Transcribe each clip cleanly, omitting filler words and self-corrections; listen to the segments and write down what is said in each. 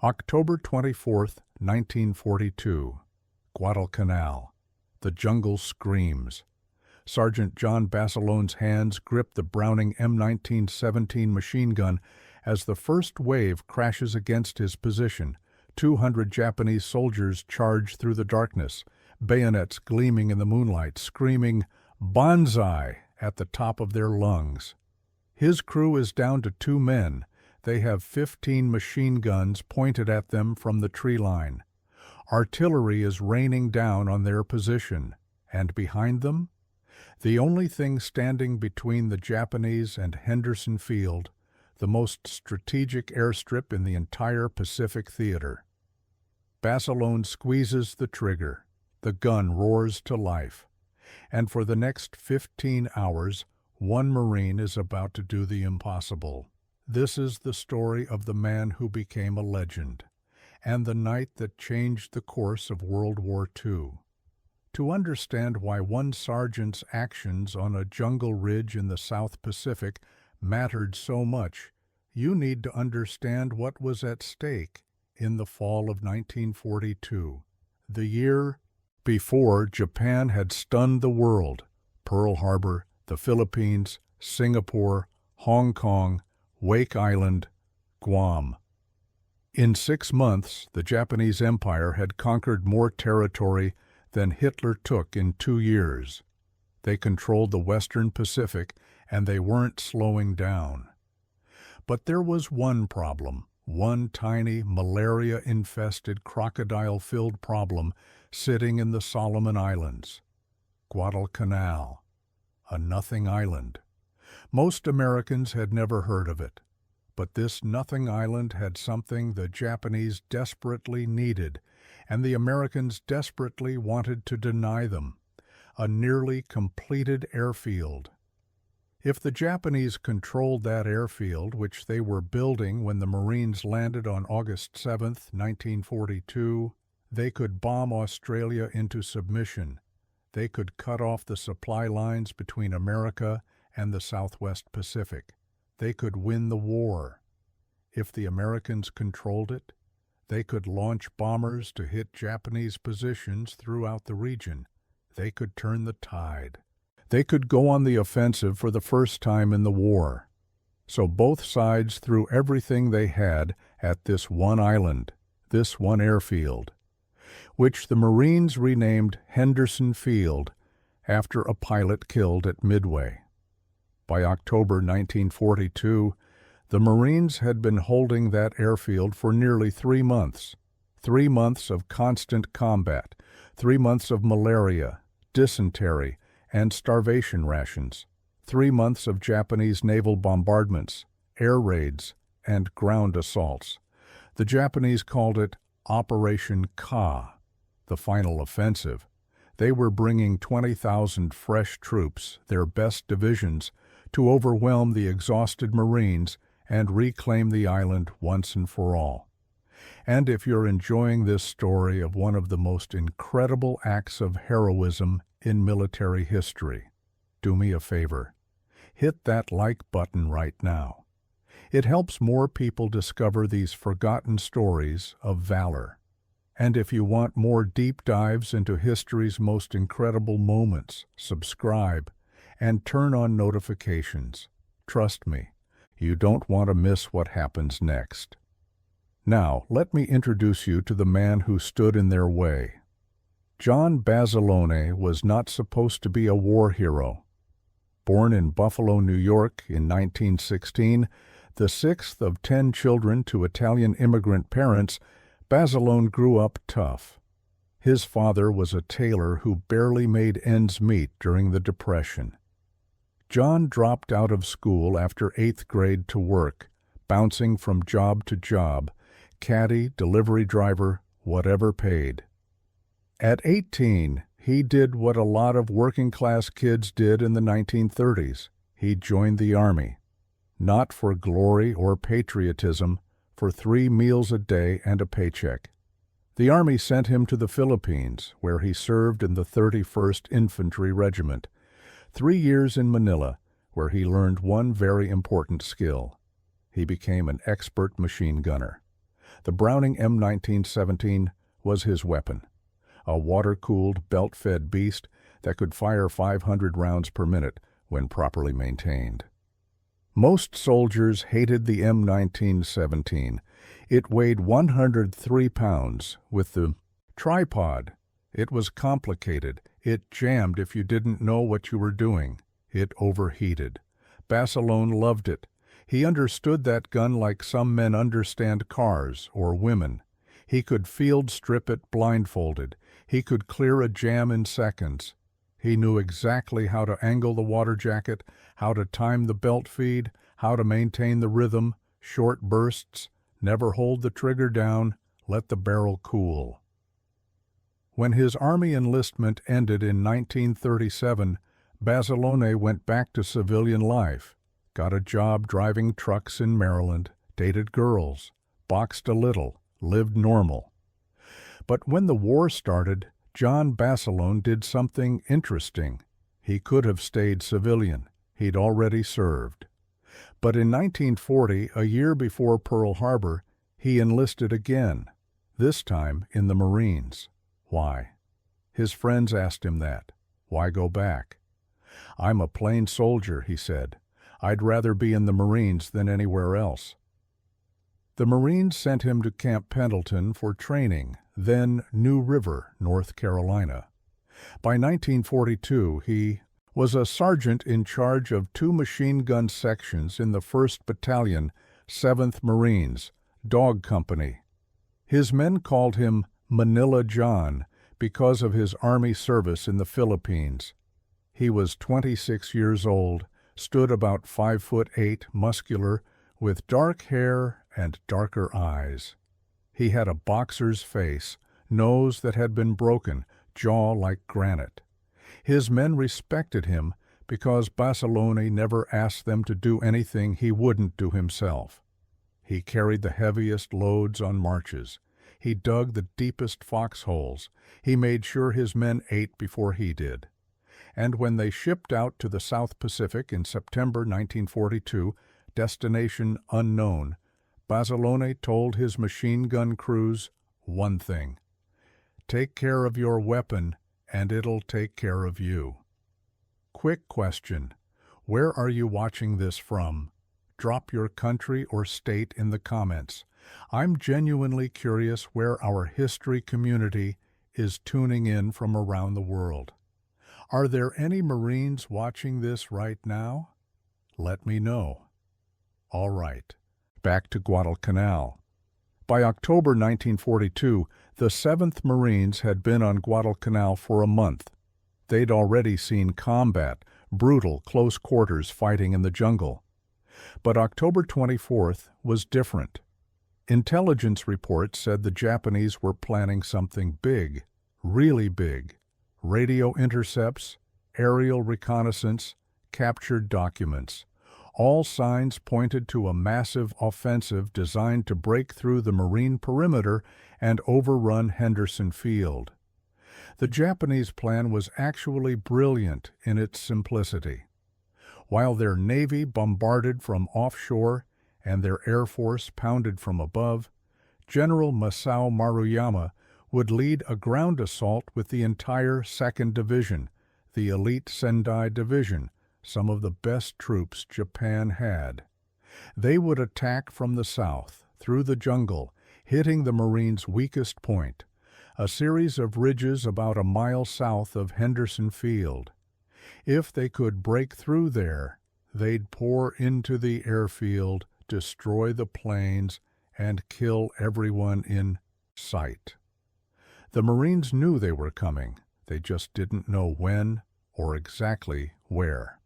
October 24th, 1942. Guadalcanal. The jungle screams. Sergeant John Basilone's hands grip the Browning M1917 machine gun as the first wave crashes against his position. 200 Japanese soldiers charge through the darkness, bayonets gleaming in the moonlight, screaming "Banzai" at the top of their lungs. His crew is down to 2 men. They have 15 machine guns pointed at them from the tree line. Artillery is raining down on their position, and behind them, the only thing standing between the Japanese and Henderson Field, the most strategic airstrip in the entire Pacific theater. Basilone squeezes the trigger. The gun roars to life. And for the next 15 hours, one Marine is about to do the impossible. This is the story of the man who became a legend, and the night that changed the course of World War II. To understand why one sergeant's actions on a jungle ridge in the South Pacific mattered so much, you need to understand what was at stake in the fall of 1942, the year before Japan had stunned the world. Pearl Harbor, the Philippines, Singapore, Hong Kong, Wake Island, Guam. In 6 months, the Japanese Empire had conquered more territory than Hitler took in 2 years. They controlled the Western Pacific, and they weren't slowing down. But there was one problem, one tiny malaria-infested, crocodile-filled problem sitting in the Solomon Islands. Guadalcanal, a nothing island. Most Americans had never heard of it, but this nothing island had something the Japanese desperately needed, and the Americans desperately wanted to deny them: a nearly completed airfield. If the Japanese controlled that airfield, which they were building when the Marines landed on August 7, 1942, they could bomb Australia into submission. They could cut off the supply lines between America and the Southwest Pacific. They could win the war. If the Americans controlled it, they could launch bombers to hit Japanese positions throughout the region. They could turn the tide. They could go on the offensive for the first time in the war. So both sides threw everything they had at this one island, this one airfield, which the Marines renamed Henderson Field after a pilot killed at Midway. By October 1942, the Marines had been holding that airfield for nearly 3 months. 3 months of constant combat, 3 months of malaria, dysentery, and starvation rations, 3 months of Japanese naval bombardments, air raids, and ground assaults. The Japanese called it Operation Ka, the final offensive. They were bringing 20,000 fresh troops, their best divisions, to overwhelm the exhausted Marines and reclaim the island once and for all. And if you're enjoying this story of one of the most incredible acts of heroism in military history, do me a favor. Hit that like button right now. It helps more people discover these forgotten stories of valor. And if you want more deep dives into history's most incredible moments, subscribe and turn on notifications. Trust me, you don't want to miss what happens next. Now, let me introduce you to the man who stood in their way. John Basilone was not supposed to be a war hero. Born in Buffalo, New York in 1916, the 6th of 10 children to Italian immigrant parents, Basilone grew up tough. His father was a tailor who barely made ends meet during the Depression. John dropped out of school after 8th grade to work, bouncing from job to job, caddy, delivery driver, whatever paid. At 18, he did what a lot of working-class kids did in the 1930s. He joined the Army. Not for glory or patriotism, for 3 meals a day and a paycheck. The Army sent him to the Philippines, where he served in the 31st Infantry Regiment. 3 years in Manila, where he learned one very important skill. He became an expert machine gunner. The Browning M1917 was his weapon, a water-cooled, belt-fed beast that could fire 500 rounds per minute when properly maintained. Most soldiers hated the M1917. It weighed 103 pounds. With the tripod, it was complicated. It jammed if you didn't know what you were doing. It overheated. Basilone loved it. He understood that gun like some men understand cars or women. He could field strip it blindfolded. He could clear a jam in seconds. He knew exactly how to angle the water jacket, how to time the belt feed, how to maintain the rhythm, short bursts, never hold the trigger down, let the barrel cool. When his Army enlistment ended in 1937, Basilone went back to civilian life, got a job driving trucks in Maryland, dated girls, boxed a little, lived normal. But when the war started, John Basilone did something interesting. He could have stayed civilian. He'd already served. But in 1940, a year before Pearl Harbor, he enlisted again, this time in the Marines. Why? His friends asked him that. Why go back? "I'm a plain soldier," he said. "I'd rather be in the Marines than anywhere else." The Marines sent him to Camp Pendleton for training, then New River, North Carolina. By 1942, he was a sergeant in charge of 2 machine gun sections in the 1st Battalion, 7th Marines, Dog Company. His men called him Manila John because of his Army service in the Philippines. He was 26 years old, stood about 5'8", muscular, with dark hair and darker eyes. He had a boxer's face, nose that had been broken, jaw like granite. His men respected him because Basilone never asked them to do anything he wouldn't do himself. He carried the heaviest loads on marches. He dug the deepest foxholes. He made sure his men ate before he did. And when they shipped out to the South Pacific in September 1942, destination unknown, Basilone told his machine gun crews one thing: take care of your weapon and it'll take care of you. Quick question: where are you watching this from? Drop your country or state in the comments. I'm genuinely curious where our history community is tuning in from around the world. Are there any Marines watching this right now? Let me know. All right, back to Guadalcanal. By October 1942, the 7th Marines had been on Guadalcanal for a month. They'd already seen combat, brutal, close quarters fighting in the jungle. But October 24th was different. Intelligence reports said the Japanese were planning something big, really big. Radio intercepts, aerial reconnaissance, captured documents. All signs pointed to a massive offensive designed to break through the Marine perimeter and overrun Henderson Field. The Japanese plan was actually brilliant in its simplicity. While their Navy bombarded from offshore and their Air Force pounded from above, General Masao Maruyama would lead a ground assault with the entire 2nd Division, the elite Sendai Division, some of the best troops Japan had. They would attack from the south, through the jungle, hitting the Marines' weakest point, a series of ridges about a mile south of Henderson Field. If they could break through there, they'd pour into the airfield, destroy the planes, and kill everyone in sight. The Marines knew they were coming. They just didn't know when or exactly where.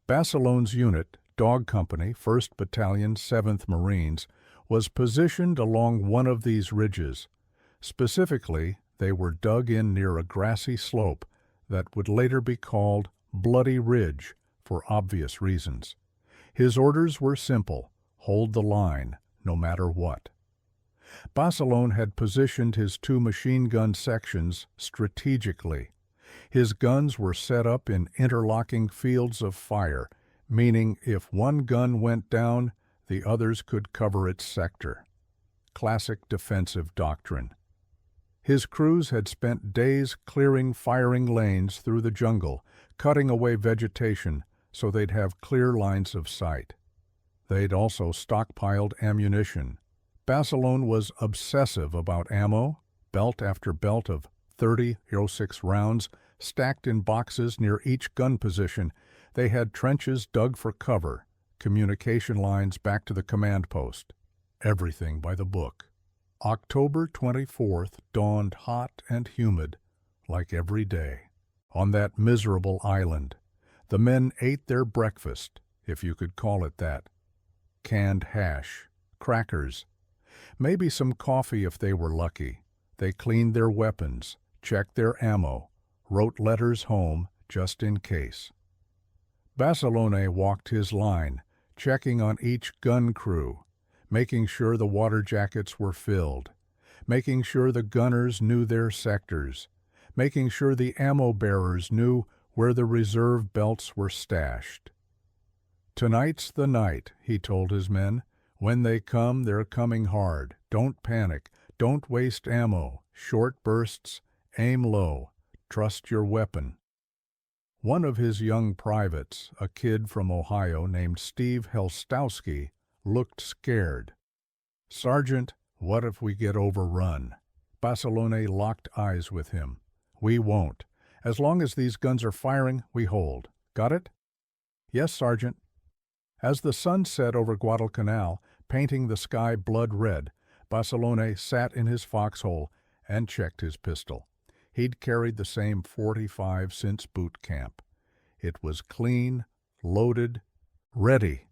Basilone's unit, Dog Company, 1st Battalion, 7th Marines, was positioned along one of these ridges. Specifically, they were dug in near a grassy slope that would later be called Bloody Ridge for obvious reasons. His orders were simple: hold the line, no matter what. Basilone had positioned his 2 machine gun sections strategically. His guns were set up in interlocking fields of fire, meaning if one gun went down, the others could cover its sector. classic defensive doctrine. His crews had spent days clearing firing lanes through the jungle, cutting away vegetation so they'd have clear lines of sight. They'd also stockpiled ammunition. Basilone was obsessive about ammo, belt after belt of 30 .06 rounds stacked in boxes near each gun position. They had trenches dug for cover, communication lines back to the command post. Everything by the book. October 24th dawned hot and humid, like every day. On that miserable island, the men ate their breakfast, if you could call it that. Canned hash, crackers, maybe some coffee if they were lucky. They cleaned their weapons, checked their ammo, wrote letters home just in case. Basilone walked his line, checking on each gun crew, making sure the water jackets were filled, making sure the gunners knew their sectors, making sure the ammo bearers knew where the reserve belts were stashed. "Tonight's the night," he told his men. "When they come, they're coming hard. Don't panic. Don't waste ammo. Short bursts. Aim low. Trust your weapon." One of his young privates, a kid from Ohio named Steve Helstowski, looked scared. "Sergeant, what if we get overrun?" Basilone locked eyes with him. "We won't. As long as these guns are firing, we hold. Got it?" "Yes, Sergeant." As the sun set over Guadalcanal, painting the sky blood red, Basilone sat in his foxhole and checked his pistol. He'd carried the same .45 since boot camp. It was clean, loaded, ready.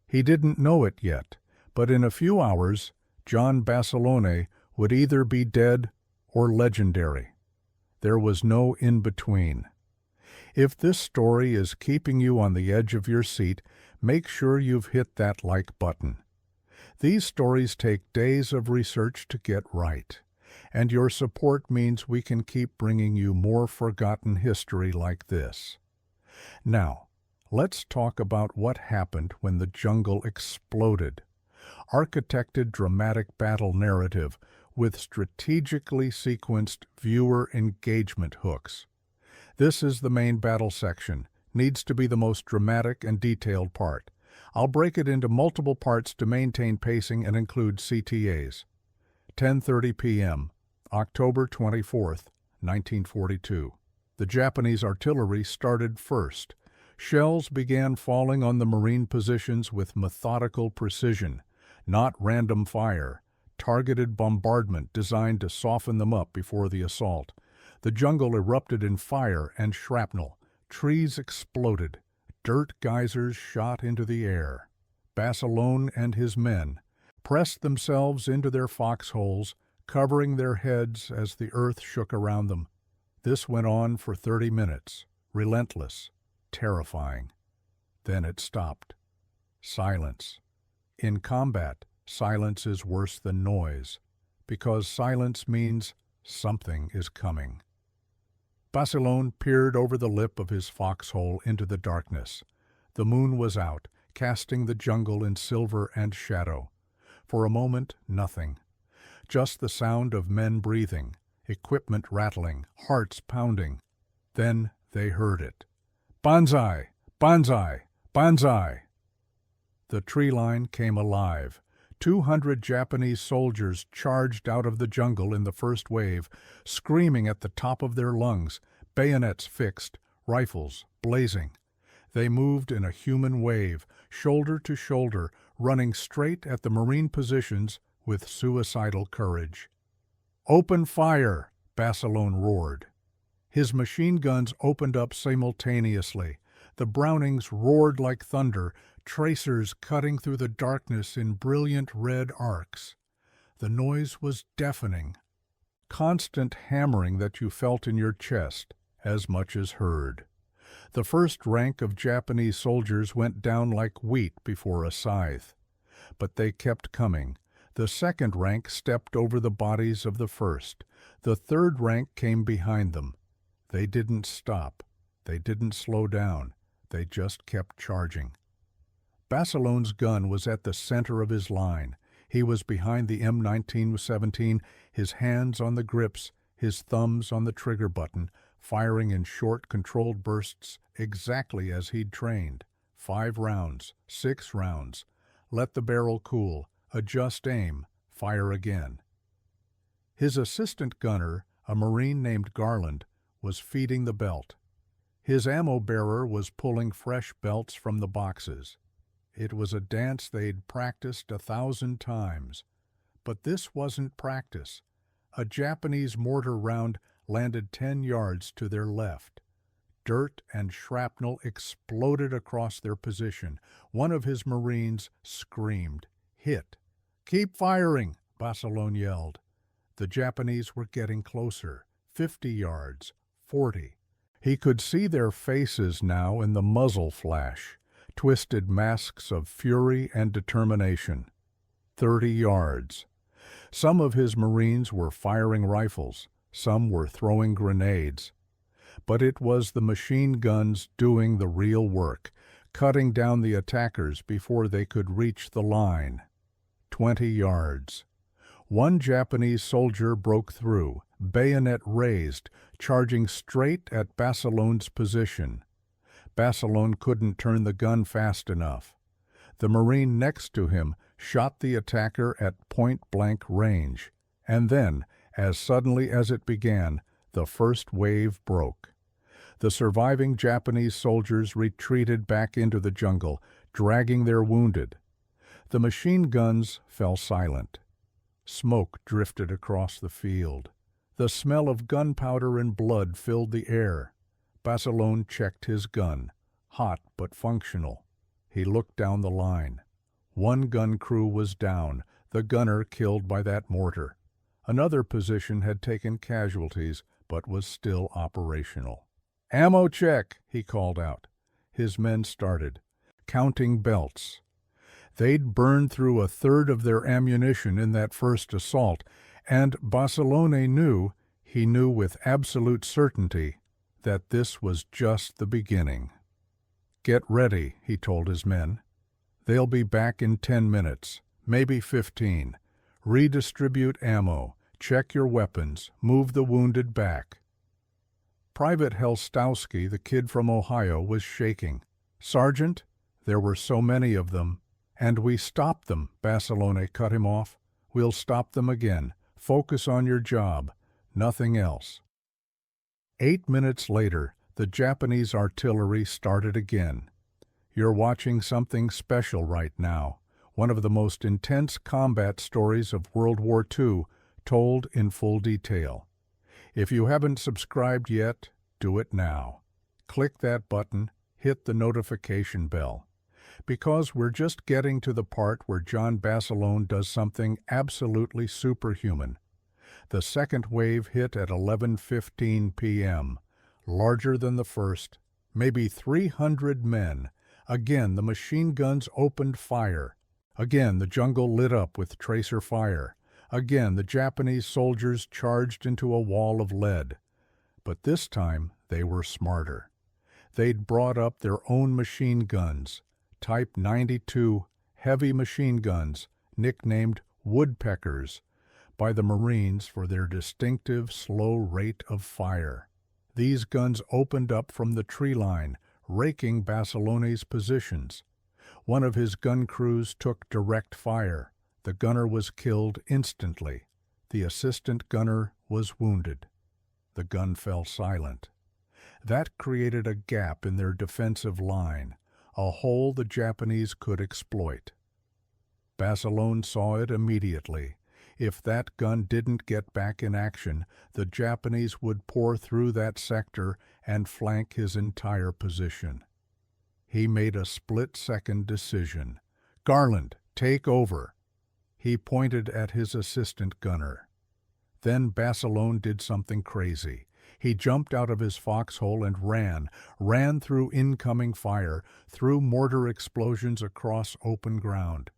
He didn't know it yet, but in a few hours, John Basilone would either be dead or legendary. There was no in-between. If this story is keeping you on the edge of your seat, make sure you've hit that like button. These stories take days of research to get right, and your support means we can keep bringing you more forgotten history like this. Now, let's talk about what happened when the jungle exploded. Architected dramatic battle narrative with strategically sequenced viewer engagement hooks. This is the main battle section, needs to be the most dramatic and detailed part. I'll break it into multiple parts to maintain pacing and include CTAs. 10:30 p.m., October 24th, 1942. The Japanese artillery started first. Shells began falling on the Marine positions with methodical precision, not random fire, targeted bombardment designed to soften them up before the assault. The jungle erupted in fire and shrapnel. Trees exploded. Dirt geysers shot into the air. Basilone and his men pressed themselves into their foxholes, covering their heads as the earth shook around them. This went on for 30 minutes, relentless, terrifying. Then it stopped. Silence. In combat, silence is worse than noise, because silence means something is coming. Basilone peered over the lip of his foxhole into the darkness. The moon was out, casting the jungle in silver and shadow. For a moment, nothing. Just the sound of men breathing, equipment rattling, hearts pounding. Then they heard it. "Banzai! Banzai! Banzai!" The tree line came alive. 200 Japanese soldiers charged out of the jungle in the first wave, screaming at the top of their lungs, bayonets fixed, rifles blazing. They moved in a human wave, shoulder to shoulder, running straight at the Marine positions with suicidal courage. "Open fire!" Basilone roared. His machine guns opened up simultaneously. The Brownings roared like thunder, tracers cutting through the darkness in brilliant red arcs. The noise was deafening, constant hammering that you felt in your chest as much as heard. The first rank of Japanese soldiers went down like wheat before a scythe. But they kept coming. The second rank stepped over the bodies of the first. The third rank came behind them. They didn't stop. They didn't slow down. They just kept charging. Basilone's gun was at the center of his line. He was behind the M1917, his hands on the grips, his thumbs on the trigger button, firing in short, controlled bursts exactly as he'd trained. 5 rounds, 6 rounds. Let the barrel cool, adjust aim, fire again. His assistant gunner, a Marine named Garland, was feeding the belt. His ammo bearer was pulling fresh belts from the boxes. It was a dance they'd practiced 1,000 times. But this wasn't practice. A Japanese mortar round landed 10 yards to their left. Dirt and shrapnel exploded across their position. One of his Marines screamed, "Hit!" "Keep firing!" Basilone yelled. The Japanese were getting closer, 50 yards, 40. He could see their faces now in the muzzle flash, twisted masks of fury and determination. 30 yards. Some of his Marines were firing rifles, some were throwing grenades. But it was the machine guns doing the real work, cutting down the attackers before they could reach the line. 20 yards. One Japanese soldier broke through, bayonet raised, charging straight at Basilone's position. Basilone couldn't turn the gun fast enough. The Marine next to him shot the attacker at point-blank range, and then, as suddenly as it began, the first wave broke. The surviving Japanese soldiers retreated back into the jungle, dragging their wounded. The machine guns fell silent. Smoke drifted across the field. The smell of gunpowder and blood filled the air. Basilone checked his gun, hot but functional. He looked down the line. One gun crew was down, the gunner killed by that mortar. Another position had taken casualties, but was still operational. "Ammo check," he called out. His men started, counting belts. They'd burned through 1/3 of their ammunition in that first assault, and Basilone knew, he knew with absolute certainty, that this was just the beginning. "Get ready," he told his men. "They'll be back in 10 minutes, maybe 15. Redistribute ammo, check your weapons, move the wounded back." Private Helstowski, the kid from Ohio, was shaking. "Sergeant, there were so many of them." "And we stopped them," Basilone cut him off. "We'll stop them again. Focus on your job, nothing else." 8 minutes later, the Japanese artillery started again. You're watching something special right now, one of the most intense combat stories of World War II, told in full detail. If you haven't subscribed yet, do it now. Click that button, hit the notification bell. Because we're just getting to the part where John Basilone does something absolutely superhuman. The second wave hit at 11:15 p.m., larger than the first, maybe 300 men. Again, the machine guns opened fire. Again, the jungle lit up with tracer fire. Again, the Japanese soldiers charged into a wall of lead. But this time, they were smarter. They'd brought up their own machine guns, Type 92 heavy machine guns, nicknamed woodpeckers by the Marines for their distinctive slow rate of fire. These guns opened up from the tree line, raking Basilone's positions. One of his gun crews took direct fire. The gunner was killed instantly. The assistant gunner was wounded. The gun fell silent. That created a gap in their defensive line, a hole the Japanese could exploit. Basilone saw it immediately. If that gun didn't get back in action, the Japanese would pour through that sector and flank his entire position. He made a split-second decision. "Garland, take over." He pointed at his assistant gunner. Then Basilone did something crazy. He jumped out of his foxhole and ran through incoming fire, through mortar explosions across open ground,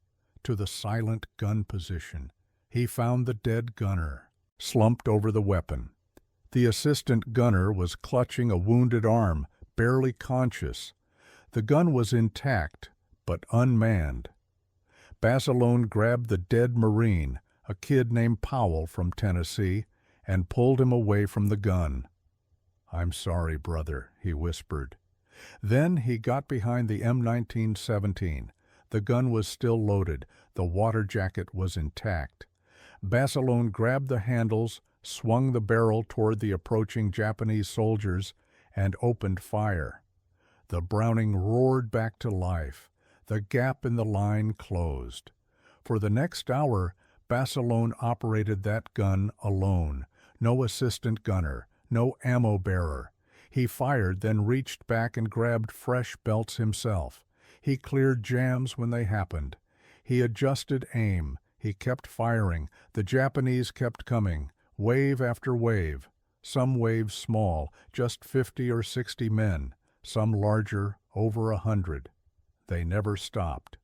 to the silent gun position. He found the dead gunner, slumped over the weapon. The assistant gunner was clutching a wounded arm, barely conscious. The gun was intact, but unmanned. Basilone grabbed the dead Marine, a kid named Powell from Tennessee, and pulled him away from the gun. "I'm sorry, brother," he whispered. Then he got behind the M1917. The gun was still loaded. The water jacket was intact. Basilone grabbed the handles, swung the barrel toward the approaching Japanese soldiers, and opened fire. The Browning roared back to life. The gap in the line closed. For the next hour, Basilone operated that gun alone. No assistant gunner, no ammo bearer. He fired, then reached back and grabbed fresh belts himself. He cleared jams when they happened. He adjusted aim. He kept firing. The Japanese kept coming, wave after wave. Some waves small, just 50 or 60 men. Some larger, over 100. They never stopped.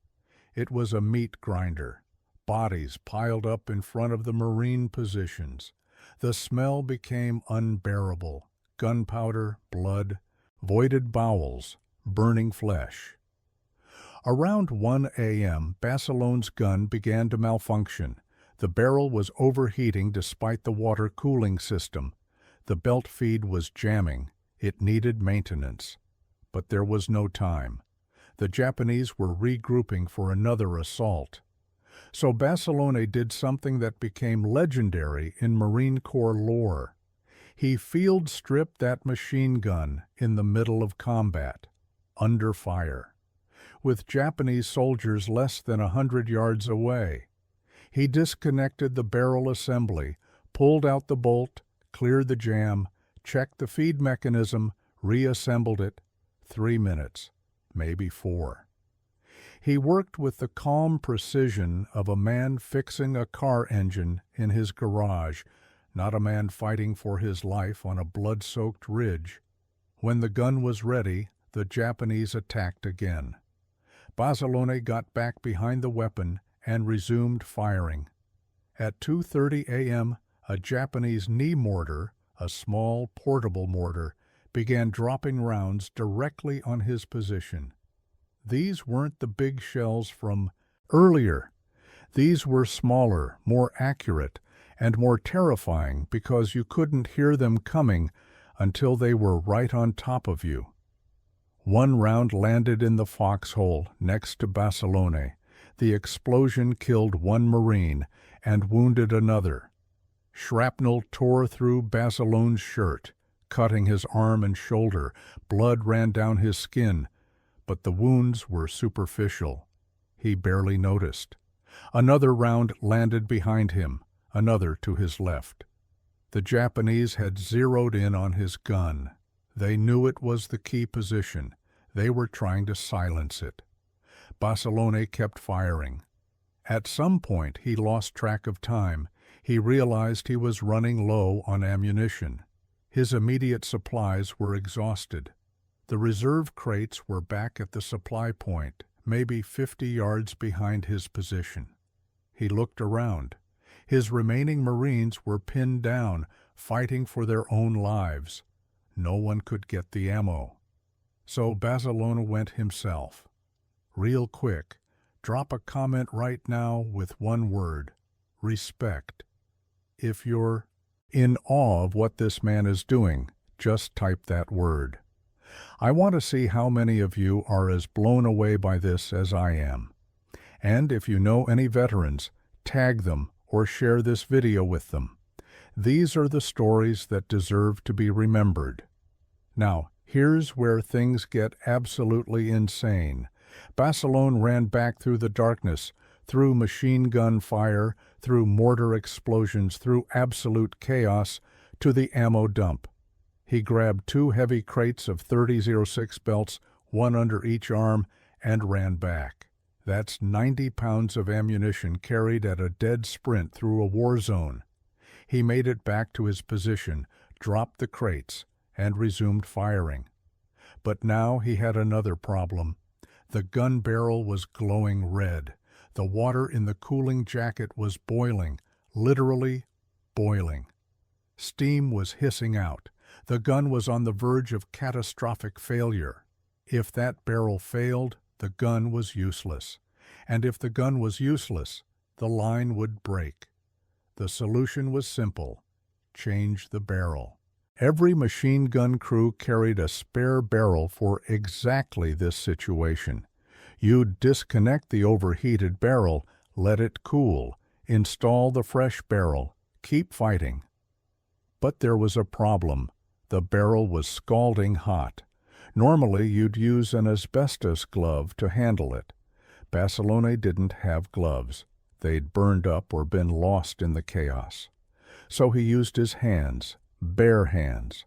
It was a meat grinder. Bodies piled up in front of the Marine positions. The smell became unbearable. Gunpowder, blood, voided bowels, burning flesh. Around 1 a.m., Basilone's gun began to malfunction. The barrel was overheating despite the water cooling system. The belt feed was jamming. It needed maintenance. But there was no time. The Japanese were regrouping for another assault. So Basilone did something that became legendary in Marine Corps lore. He field stripped that machine gun in the middle of combat, under fire, with Japanese soldiers less than 100 yards away. He disconnected the barrel assembly, pulled out the bolt, cleared the jam, checked the feed mechanism, reassembled it. 3 minutes, maybe 4. He worked with the calm precision of a man fixing a car engine in his garage, not a man fighting for his life on a blood-soaked ridge. When the gun was ready, the Japanese attacked again. Basilone got back behind the weapon and resumed firing. At 2:30 a.m., a Japanese knee mortar, a small portable mortar, began dropping rounds directly on his position. These weren't the big shells from earlier. These were smaller, more accurate, and more terrifying because you couldn't hear them coming until they were right on top of you. One round landed in the foxhole next to Basilone. The explosion killed one Marine and wounded another. Shrapnel tore through Basilone's shirt, cutting his arm and shoulder. Blood ran down his skin, but the wounds were superficial. He barely noticed. Another round landed behind him, another to his left. The Japanese had zeroed in on his gun. They knew it was the key position. They were trying to silence it. Basilone kept firing. At some point he lost track of time. He realized he was running low on ammunition. His immediate supplies were exhausted. The reserve crates were back at the supply point, maybe 50 yards behind his position. He looked around. His remaining Marines were pinned down, fighting for their own lives. No one could get the ammo. So Basilone went himself. Real quick, drop a comment right now with one word: respect. If you're in awe of what this man is doing, just type that word. I want to see how many of you are as blown away by this as I am. And if you know any veterans, tag them or share this video with them. These are the stories that deserve to be remembered. Now, here's where things get absolutely insane. Basilone ran back through the darkness, through machine gun fire, through mortar explosions, through absolute chaos, to the ammo dump. He grabbed 2 heavy crates of 30-06 belts, one under each arm, and ran back. That's 90 pounds of ammunition carried at a dead sprint through a war zone. He made it back to his position, dropped the crates, and resumed firing. But now he had another problem. The gun barrel was glowing red. The water in the cooling jacket was boiling, literally boiling. Steam was hissing out. The gun was on the verge of catastrophic failure. If that barrel failed, the gun was useless. And if the gun was useless, the line would break. The solution was simple: change the barrel. Every machine gun crew carried a spare barrel for exactly this situation. You'd disconnect the overheated barrel, let it cool, install the fresh barrel, keep fighting. But there was a problem. The barrel was scalding hot. Normally, you'd use an asbestos glove to handle it. Basilone didn't have gloves. They'd burned up or been lost in the chaos. So he used his hands, bare hands.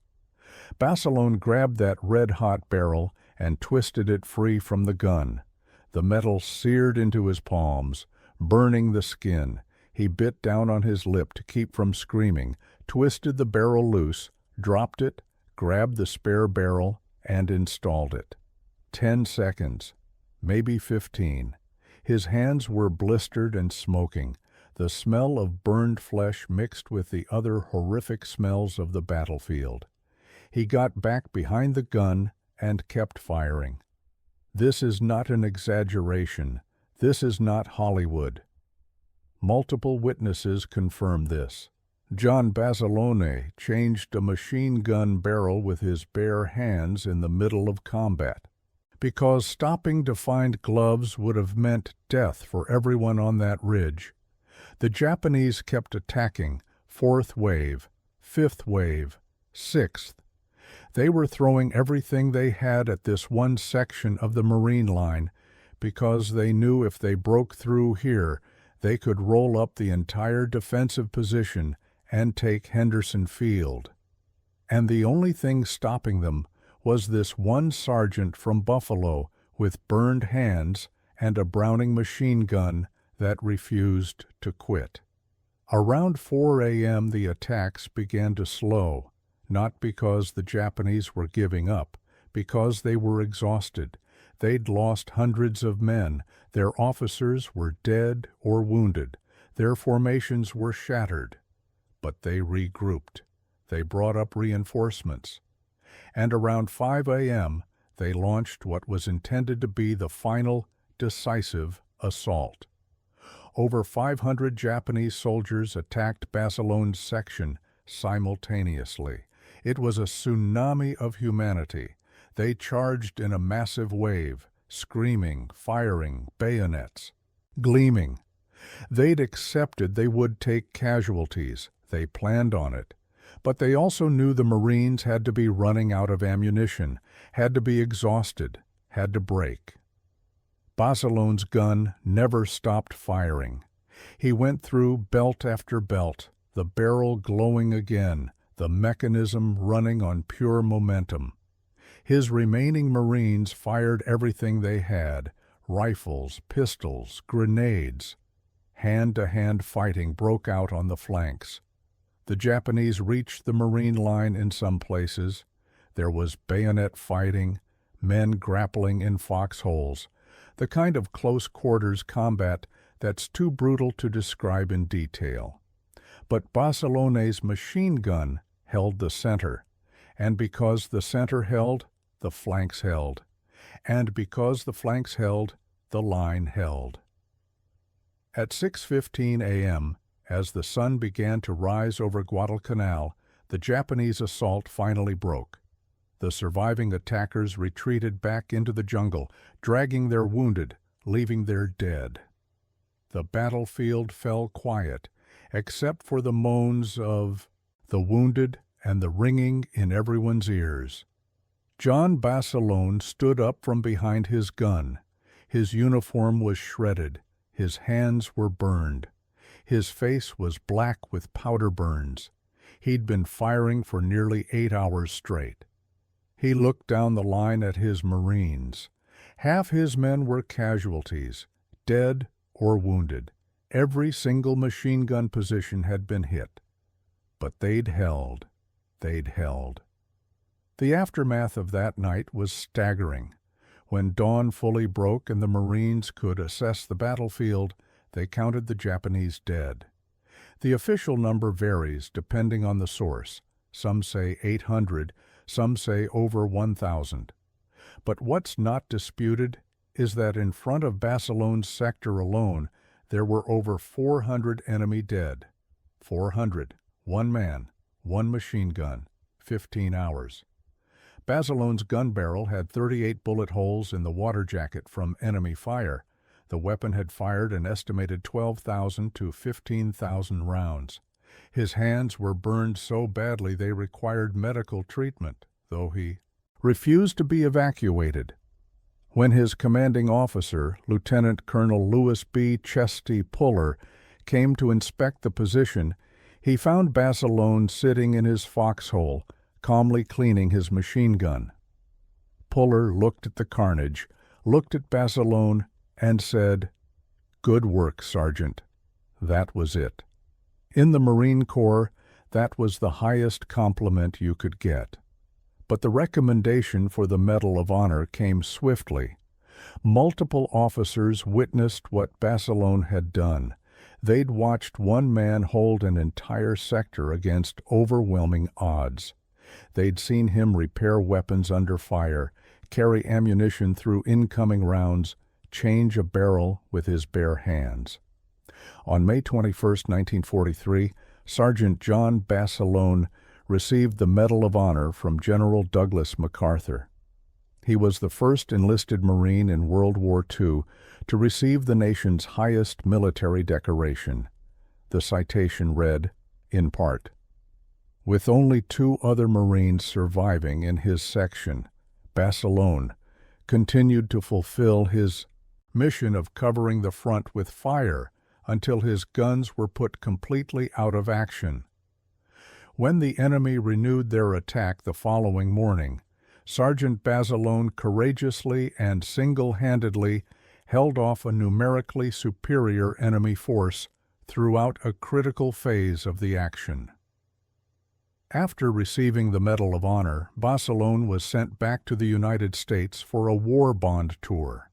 Basilone grabbed that red-hot barrel and twisted it free from the gun. The metal seared into his palms, burning the skin. He bit down on his lip to keep from screaming, twisted the barrel loose, dropped it, grabbed the spare barrel, and installed it. 10 seconds, maybe 15. His hands were blistered and smoking. The smell of burned flesh mixed with the other horrific smells of the battlefield. He got back behind the gun and kept firing. This is not an exaggeration. This is not Hollywood. Multiple witnesses confirm this. John Basilone changed a machine gun barrel with his bare hands in the middle of combat, because stopping to find gloves would have meant death for everyone on that ridge. The Japanese kept attacking, 4th wave, 5th wave, 6th. They were throwing everything they had at this one section of the Marine line, because they knew if they broke through here, they could roll up the entire defensive position and take Henderson Field. And the only thing stopping them was this one sergeant from Buffalo with burned hands and a Browning machine gun that refused to quit. Around 4 a.m. the attacks began to slow, not because the Japanese were giving up, because they were exhausted. They'd lost hundreds of men. Their officers were dead or wounded. Their formations were shattered. But they regrouped. They brought up reinforcements. And around 5 a.m., they launched what was intended to be the final, decisive assault. Over 500 Japanese soldiers attacked Basilone's section simultaneously. It was a tsunami of humanity. They charged in a massive wave, screaming, firing, bayonets, gleaming. They'd accepted they would take casualties. They planned on it. But they also knew the Marines had to be running out of ammunition, had to be exhausted, had to break. Basilone's gun never stopped firing. He went through belt after belt, the barrel glowing again, the mechanism running on pure momentum. His remaining Marines fired everything they had: rifles, pistols, grenades. Hand-to-hand fighting broke out on the flanks. The Japanese reached the Marine line in some places. There was bayonet fighting, men grappling in foxholes, the kind of close-quarters combat that's too brutal to describe in detail. But Basilone's machine gun held the center, and because the center held, the flanks held, and because the flanks held, the line held. At 6:15 a.m., as the sun began to rise over Guadalcanal, the Japanese assault finally broke. The surviving attackers retreated back into the jungle, dragging their wounded, leaving their dead. The battlefield fell quiet, except for the moans of the wounded and the ringing in everyone's ears. John Basilone stood up from behind his gun. His uniform was shredded. His hands were burned. His face was black with powder burns. He'd been firing for nearly 8 hours straight. He looked down the line at his Marines. Half his men were casualties, dead or wounded. Every single machine gun position had been hit. But they'd held. They'd held. The aftermath of that night was staggering. When dawn fully broke and the Marines could assess the battlefield, they counted the Japanese dead. The official number varies depending on the source. Some say 800, some say over 1,000. But what's not disputed is that in front of Basilone's sector alone, there were over 400 enemy dead. 400. One man, one machine gun, 15 hours. Basilone's gun barrel had 38 bullet holes in the water jacket from enemy fire. The weapon had fired an estimated 12,000 to 15,000 rounds. His hands were burned so badly they required medical treatment, though he refused to be evacuated. When his commanding officer, Lieutenant Colonel Louis B. Chesty Puller, came to inspect the position, he found Basilone sitting in his foxhole, calmly cleaning his machine gun. Puller looked at the carnage, looked at Basilone, and said, "Good work, Sergeant." That was it. In the Marine Corps, that was the highest compliment you could get. But the recommendation for the Medal of Honor came swiftly. Multiple officers witnessed what Basilone had done. They'd watched one man hold an entire sector against overwhelming odds. They'd seen him repair weapons under fire, carry ammunition through incoming rounds, change a barrel with his bare hands. On May 21, 1943, Sergeant John Basilone received the Medal of Honor from General Douglas MacArthur. He was the first enlisted Marine in World War II to receive the nation's highest military decoration. The citation read, in part, "With only 2 other Marines surviving in his section, Basilone continued to fulfill his mission of covering the front with fire until his guns were put completely out of action. When the enemy renewed their attack the following morning, Sergeant Basilone courageously and single-handedly held off a numerically superior enemy force throughout a critical phase of the action." After receiving the Medal of Honor, Basilone was sent back to the United States for a war bond tour.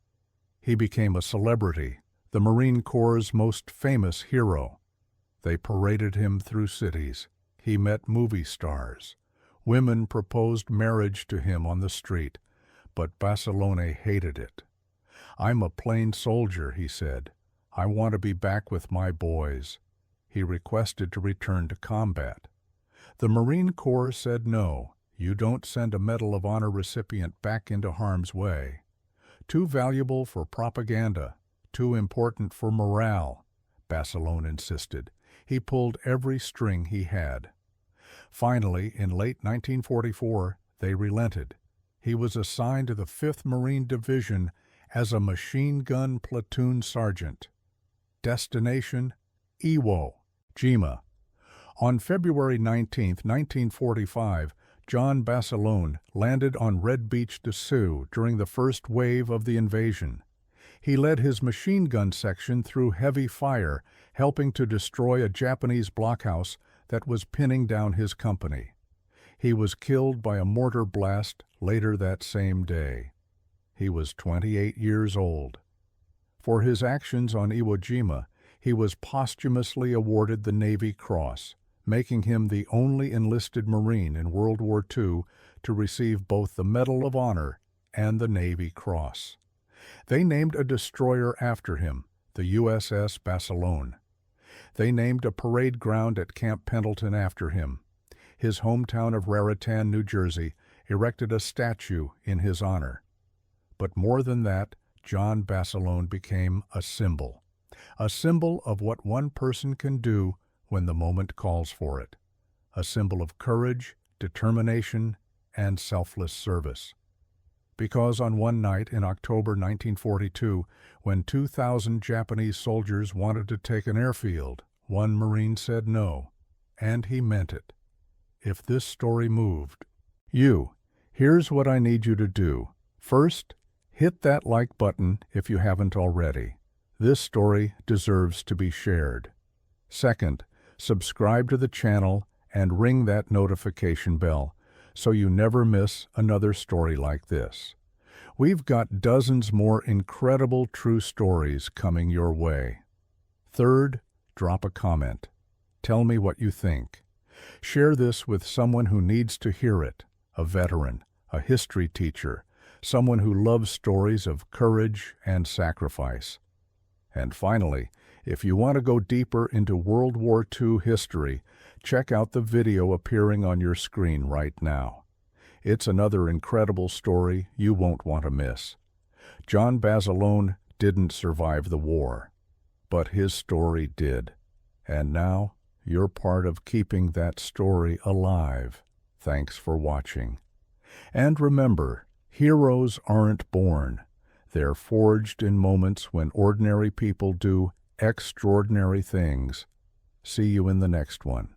He became a celebrity, the Marine Corps' most famous hero. They paraded him through cities. He met movie stars. Women proposed marriage to him on the street, but Basilone hated it. "I'm a plain soldier," he said. "I want to be back with my boys." He requested to return to combat. The Marine Corps said no. You don't send a Medal of Honor recipient back into harm's way. Too valuable for propaganda, too important for morale, Basilone insisted. He pulled every string he had. Finally, in late 1944, they relented. He was assigned to the 5th Marine Division as a machine gun platoon sergeant. Destination, Iwo Jima. On February 19, 1945, John Basilone landed on Red Beach de Sioux during the first wave of the invasion. He led his machine gun section through heavy fire, helping to destroy a Japanese blockhouse that was pinning down his company. He was killed by a mortar blast later that same day. He was 28 years old. For his actions on Iwo Jima, he was posthumously awarded the Navy Cross, making him the only enlisted Marine in World War II to receive both the Medal of Honor and the Navy Cross. They named a destroyer after him, the USS Basilone. They named a parade ground at Camp Pendleton after him. His hometown of Raritan, New Jersey, erected a statue in his honor. But more than that, John Basilone became a symbol of what one person can do when the moment calls for it, a symbol of courage, determination, and selfless service. Because on one night in October 1942, when 2,000 Japanese soldiers wanted to take an airfield, one Marine said no, and he meant it. If this story moved you, here's what I need you to do. First, hit that like button if you haven't already. This story deserves to be shared. Second, subscribe to the channel and ring that notification bell so you never miss another story like this. We've got dozens more incredible true stories coming your way. Third, drop a comment. Tell me what you think. Share this with someone who needs to hear it, a veteran, a history teacher, someone who loves stories of courage and sacrifice. And finally, if you want to go deeper into World War II history, check out the video appearing on your screen right now. It's another incredible story you won't want to miss. John Basilone didn't survive the war, but his story did. And now, you're part of keeping that story alive. Thanks for watching. And remember, heroes aren't born. They're forged in moments when ordinary people do extraordinary things. See you in the next one.